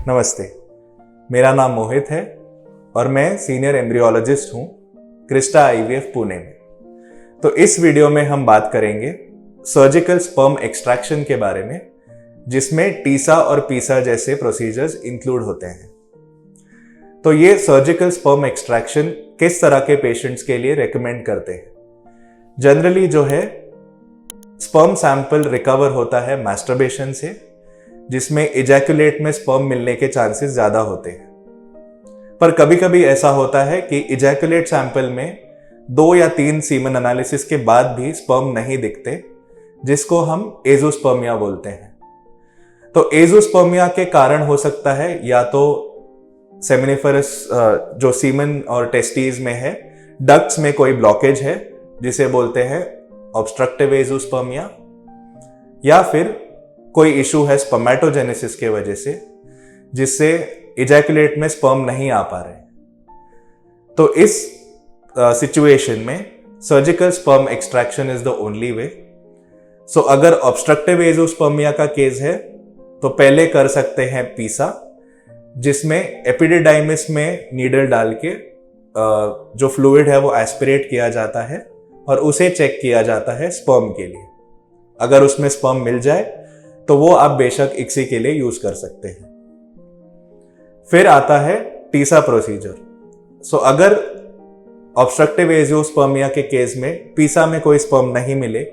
नमस्ते, मेरा नाम मोहित है और मैं सीनियर एम्ब्रियोलॉजिस्ट हूँ क्रिस्टा आईवीएफ पुणे में। तो इस वीडियो में हम बात करेंगे सर्जिकल स्पर्म एक्सट्रैक्शन के बारे में, जिसमें टीसा और पीसा जैसे प्रोसीजर्स इंक्लूड होते हैं। तो ये सर्जिकल स्पर्म एक्सट्रैक्शन किस तरह के पेशेंट्स के लिए रेकमेंड करते हैं? जनरली जो है स्पर्म सैंपल रिकवर होता है मैस्टरबेशन से, जिसमें इजैकुलेट में स्पर्म मिलने के चांसेस ज्यादा होते हैं। पर कभी कभी ऐसा होता है कि इजैकुलेट सैंपल में 2 या 3 सीमन एनालिसिस के बाद भी स्पर्म नहीं दिखते, जिसको हम एज़ोस्पर्मिया बोलते हैं। तो एज़ोस्पर्मिया के कारण हो सकता है या तो सेमिनिफरस जो सीमन और टेस्टीज में है, डक्ट्स में कोई ब्लॉकेज है जिसे बोलते हैं ऑब्स्ट्रक्टिव एज़ोस्पर्मिया, या फिर कोई इशू है स्पर्मेटोजेनेसिस के वजह से, जिससे इजैकुलेट में स्पर्म नहीं आ पा रहे। तो इस सिचुएशन में surgical sperm extraction is the only way. So अगर ऑब्स्ट्रक्टिव एज़ोस्पर्मिया का केस है तो पहले कर सकते हैं पीसा, जिसमें एपिडिडाइमिस में नीडल डाल के जो फ्लूइड है वो एस्पिरेट किया जाता है और उसे चेक किया जाता है स्पर्म के लिए। अगर उसमें स्पर्म मिल जाए तो वो आप बेशक इक्सी के लिए यूज कर सकते हैं। फिर आता है टीसा प्रोसीजर। सो अगर ऑब्स्ट्रक्टिव एज़ोस्पर्मिया के केस में पीसा में कोई स्पर्म नहीं मिले,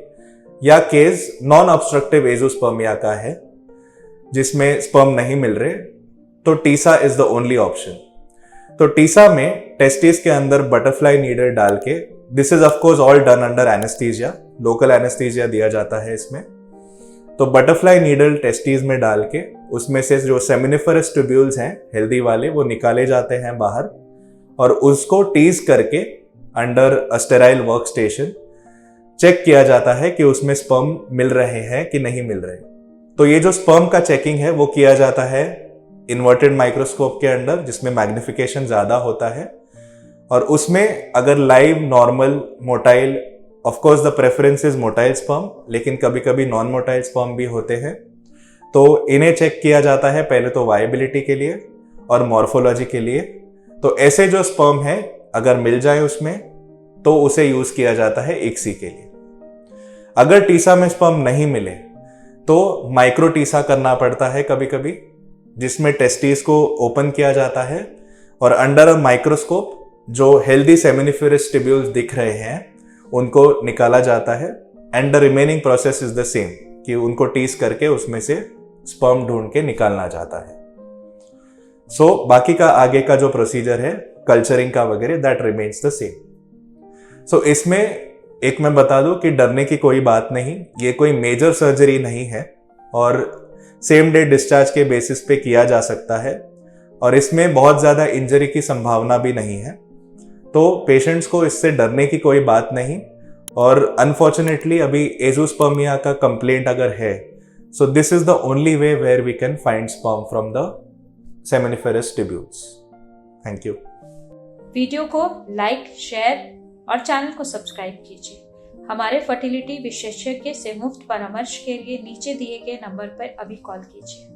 या केस नॉन ऑब्स्ट्रक्टिव एज़ोस्पर्मिया का है जिसमें स्पर्म नहीं मिल रहे, तो Tessa is the only option. तो टीसा में टेस्टिस के अंदर बटरफ्लाई नीडल डाल के, this is of course all done under anaesthesia, local anaesthesia दिया जाता है इसमें। तो बटरफ्लाई नीडल टेस्टीज में डाल के उसमें से जो सेमिनिफरस ट्यूब्यूल्स हैं हेल्दी वाले, वो निकाले जाते हैं बाहर, और उसको टीज करके under a sterile work station check किया जाता है कि उसमें स्पर्म मिल रहे हैं कि नहीं मिल रहे। तो ये जो स्पर्म का चेकिंग है वो किया जाता है इन्वर्टेड माइक्रोस्कोप के अंडर, जिसमें मैग्निफिकेशन ज्यादा होता है, और उसमें अगर live normal motile, of course the preference is motile sperm, लेकिन कभी कभी नॉन मोटाइल स्पर्म भी होते हैं, तो इन्हें चेक किया जाता है पहले तो वायबिलिटी के लिए और मॉर्फोलॉजी के लिए। तो ऐसे जो स्पर्म है अगर मिल जाए उसमें, तो उसे यूज किया जाता है इक्सी के लिए। अगर टीसा में स्पर्म नहीं मिले तो माइक्रो टीसा करना पड़ता है कभी कभी, जिसमें टेस्टिस को ओपन किया जाता है और अंडर अ माइक्रोस्कोप जो हेल्दी सेमिनिफेरस ट्यूब्यूल्स दिख रहे हैं उनको निकाला जाता है, and the remaining process is the same, कि उनको टीस करके उसमें से स्पर्म ढूंढ के निकालना जाता है। सो बाकी का आगे का जो प्रोसीजर है कल्चरिंग का वगैरह, दैट रिमेन्स द सेम। सो इसमें एक मैं बता दूं कि डरने की कोई बात नहीं, ये कोई मेजर सर्जरी नहीं है और सेम डे डिस्चार्ज के बेसिस पे किया जा सकता है, और इसमें बहुत ज्यादा इंजरी की संभावना भी नहीं है। तो पेशेंट्स को इससे डरने की कोई बात नहीं। और अनफॉर्चुनेटली अभी एज़ोस्पर्मिया का कंप्लेंट अगर है, so this is the only way where we can find sperm from the seminiferous tubules. Thank you. Video को लाइक, शेयर और चैनल को सब्सक्राइब कीजिए। हमारे फर्टिलिटी विशेषज्ञ से मुफ्त परामर्श के लिए नीचे दिए गए नंबर पर अभी कॉल कीजिए।